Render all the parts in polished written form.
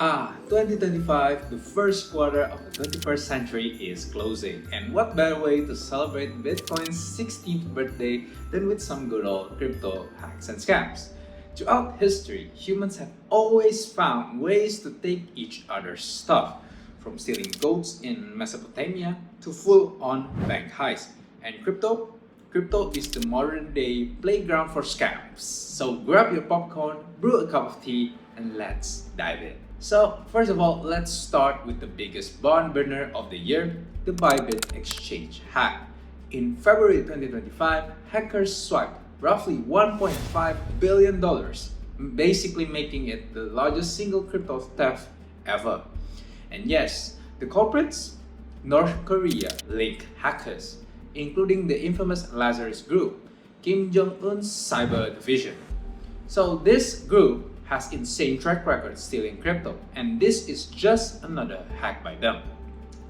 2025, the first quarter of the 21st century is closing, and what better way to celebrate Bitcoin's 16th birthday than with some good old crypto hacks and scams? Throughout history, humans have always found ways to take each other's stuff, from stealing goats in Mesopotamia to full-on bank heists. And crypto is the modern-day playground for scams. So grab your popcorn, brew a cup of tea, and let's dive in. So first of all, let's start with the biggest barn burner of the year, the Bybit exchange hack. In February 2025, hackers swiped roughly $1.5 billion, basically making it the largest single crypto theft ever. And yes, the culprits? North Korea-linked hackers, including the infamous Lazarus Group, Kim Jong-un's cyber division. So this group has insane track record stealing crypto, and this is just another hack by them.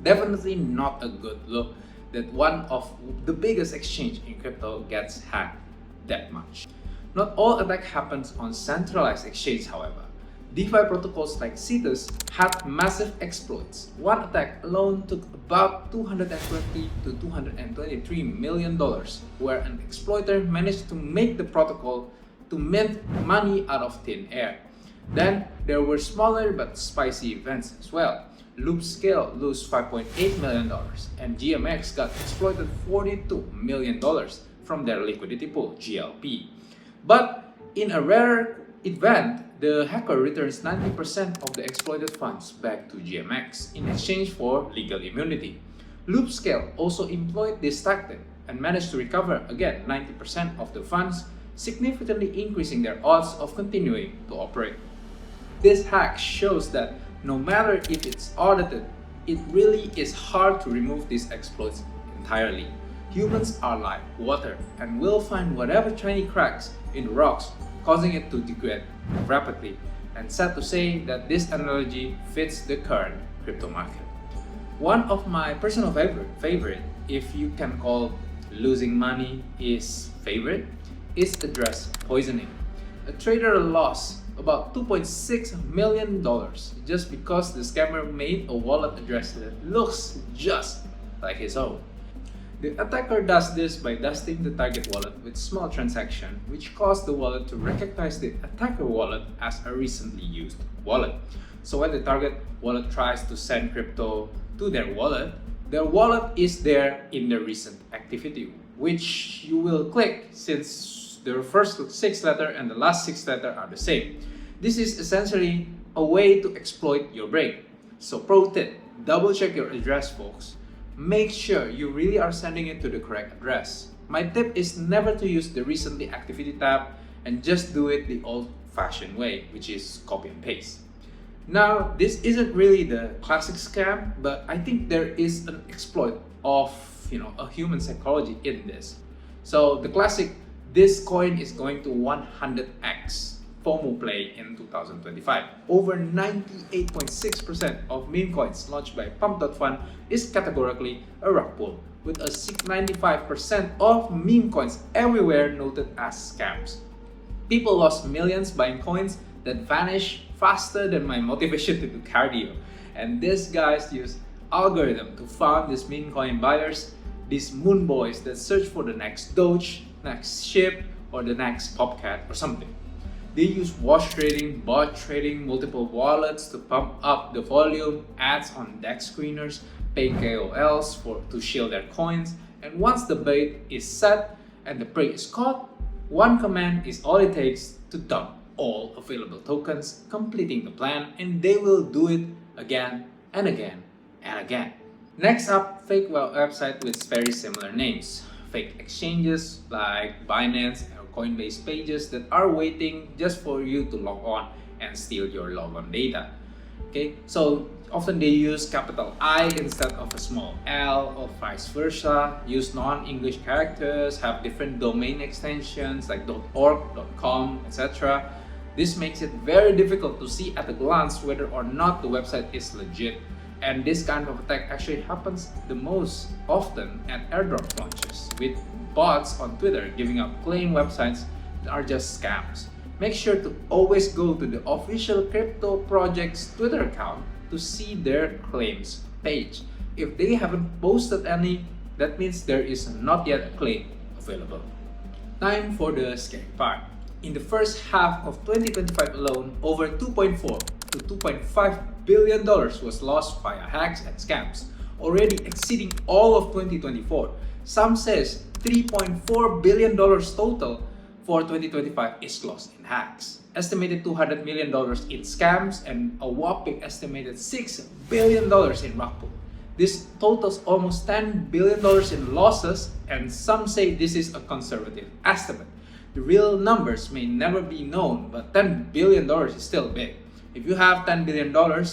Definitely not a good look that one of the biggest exchange in crypto gets hacked that much. Not all attack happens on centralized exchange, however. DeFi protocols like Cetus had massive exploits. One attack alone took about $220 to $223 million, where an exploiter managed to make the protocol to mint money out of thin air. Then there were smaller but spicy events as well. Loopscale lost $5.8 million, and GMX got exploited $42 million from their liquidity pool, GLP. But in a rare event, the hacker returns 90% of the exploited funds back to GMX in exchange for legal immunity. Loopscale also employed this tactic and managed to recover again 90% of the funds, significantly increasing their odds of continuing to operate. This hack shows that no matter if it's audited, it really is hard to remove these exploits entirely. Humans are like water and will find whatever tiny cracks in the rocks, causing it to degrade rapidly. And sad to say that this analogy fits the current crypto market. One of my personal favorite, if you can call losing money is favorite, is address poisoning. A trader lost about $2.6 million just because the scammer made a wallet address that looks just like his own. The attacker does this by dusting the target wallet with small transaction, which caused the wallet to recognize the attacker wallet as a recently used wallet. So when the target wallet tries to send crypto to their wallet is there in the recent activity, which you will click since the first 6 letters and the last 6 letters are the same. This is essentially a way to exploit your brain. So pro tip, double check your address, folks. Make sure you really are sending it to the correct address. My tip is never to use the recently activity tab and just do it the old-fashioned way, which is copy and paste. Now, this isn't really the classic scam, but I think there is an exploit of a human psychology in this. So the classic, this coin is going to 100x FOMO play in 2025. Over 98.6% of meme coins launched by Pump.fun is categorically a rug pull, with a 95% of meme coins everywhere noted as scams. People lost millions buying coins that vanish faster than my motivation to do cardio. And these guys use algorithm to find these meme coin buyers, these moon boys that search for the next Doge, next ship, or the next Popcat or something. They use wash trading, bot trading, multiple wallets to pump up the volume, ads on DEX screeners, pay KOLs to shield their coins, and once the bait is set and the prey is caught, one command is all it takes to dump all available tokens, completing the plan, and they will do it again and again and again. Next up, fake websites with very similar names. Fake exchanges like Binance or Coinbase pages that are waiting just for you to log on and steal your logon data. Okay, so often they use capital I instead of a small l or vice versa, use non-English characters, have different domain extensions like .org, .com, etc. This makes it very difficult to see at a glance whether or not the website is legit. And this kind of attack actually happens the most often at airdrop launches, with bots on Twitter giving out claim websites that are just scams. Make sure to always go to the official crypto project's Twitter account to see their claims page. If they haven't posted any, that means there is not yet a claim available. Time for the scary part. In the first half of 2025 alone, over 2.4 to 2.5 billion dollars was lost via hacks and scams, already exceeding all of 2024. Some says 3.4 billion dollars total for 2025 is lost in hacks. Estimated $200 million in scams and a whopping estimated $6 billion in rug pull. This totals almost $10 billion in losses, and some say this is a conservative estimate. The real numbers may never be known, but $10 billion is still big. If you have $10 billion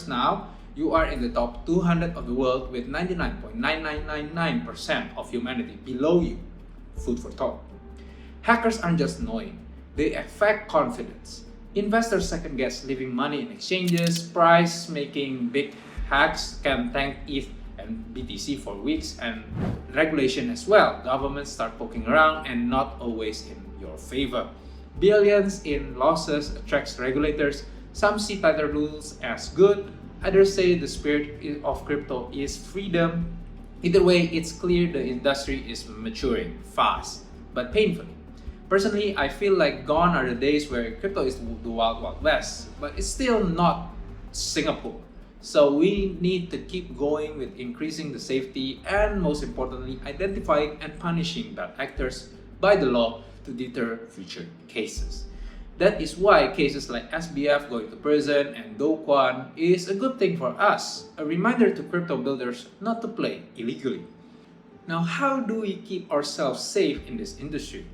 now, you are in the top 200 of the world with 99.9999% of humanity below you. Food for thought. Hackers aren't just annoying, they affect confidence. Investors second guess leaving money in exchanges, price making big hacks can tank ETH and BTC for weeks, and regulation as well. Governments start poking around and not always in your favor. Billions in losses attracts regulators. Some see tighter rules as good, others say the spirit of crypto is freedom. Either way, it's clear the industry is maturing fast, but painfully. Personally, I feel like gone are the days where crypto is the wild wild west, but it's still not Singapore. So we need to keep going with increasing the safety and, most importantly, identifying and punishing bad actors by the law to deter future cases. That is why cases like SBF going to prison and Do Kwon is a good thing for us, a reminder to crypto builders not to play illegally. Now, how do we keep ourselves safe in this industry?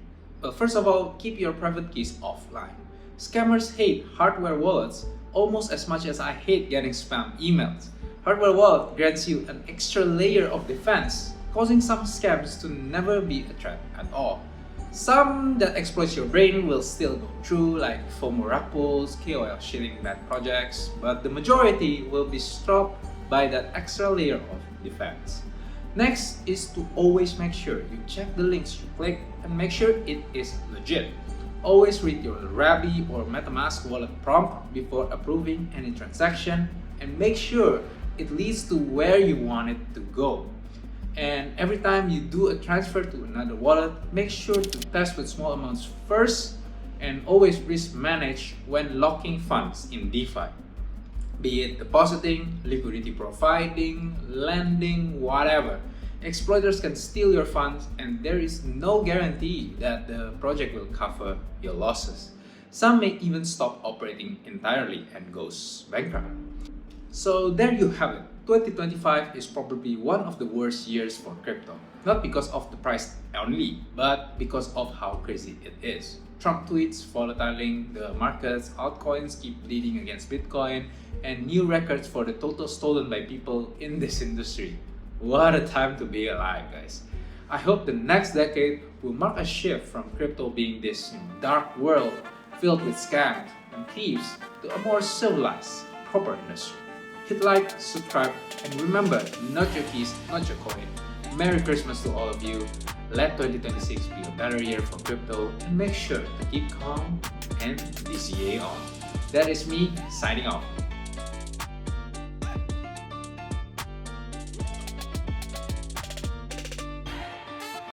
Well, first of all, keep your private keys offline. Scammers hate hardware wallets almost as much as I hate getting spam emails. Hardware wallet grants you an extra layer of defense, causing some scams to never be a threat at all. Some that exploits your brain will still go through, like FOMO rug pulls, KOL shilling bad projects, but the majority will be stopped by that extra layer of defense. Next is to always make sure you check the links you click and make sure it is legit. Always read your Rabby or MetaMask wallet prompt before approving any transaction, and make sure it leads to where you want it to go. And every time you do a transfer to another wallet, make sure to test with small amounts first, and always risk manage when locking funds in DeFi. Be it depositing, liquidity providing, lending, whatever. Exploiters can steal your funds, and there is no guarantee that the project will cover your losses. Some may even stop operating entirely and goes bankrupt. So there you have it. 2025 is probably one of the worst years for crypto. Not because of the price only, but because of how crazy it is. Trump tweets volatiling the markets, altcoins keep bleeding against Bitcoin, and new records for the total stolen by people in this industry. What a time to be alive, guys. I hope the next decade will mark a shift from crypto being this dark world filled with scams and thieves to a more civilized, proper industry. Hit like, subscribe, and remember, not your keys, not your coin. Merry Christmas to all of you. Let 2026 be a better year for crypto, and make sure to keep calm and DCA on. That is me signing off.